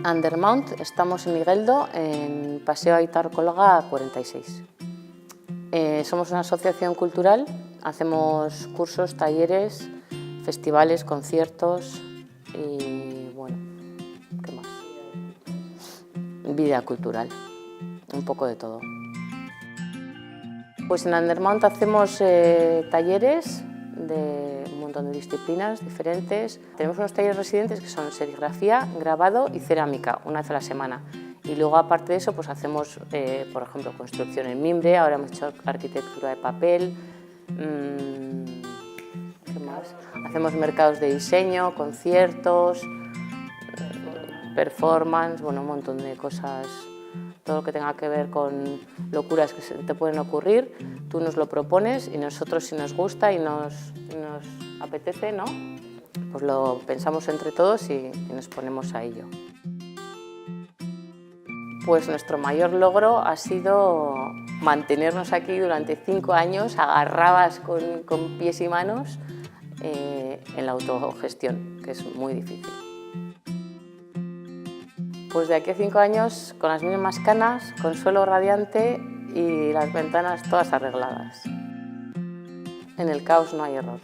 Undermount, estamos en Igueldo, en Paseo Aitor Colga 46. Somos una asociación cultural, hacemos cursos, talleres, festivales, conciertos y bueno, ¿qué más? Vida cultural, un poco de todo. Pues en Undermount hacemos talleres de un montón de disciplinas diferentes. Tenemos unos talleres residentes que son serigrafía, grabado y cerámica, una vez a la semana. Y luego, aparte de eso, pues hacemos, por ejemplo, construcción en mimbre, ahora hemos hecho arquitectura de papel, ¿qué más? Hacemos mercados de diseño, conciertos, performance, bueno, un montón de cosas. Todo lo que tenga que ver con locuras que se te pueden ocurrir, tú nos lo propones y nosotros, si nos gusta y nos apetece, ¿no? Pues lo pensamos entre todos y nos ponemos a ello. Pues nuestro mayor logro ha sido mantenernos aquí durante 5 años, agarradas con pies y manos, en la autogestión, que es muy difícil. Pues de aquí a 5 años, con las mismas canas, con suelo radiante y las ventanas todas arregladas. En el caos no hay error.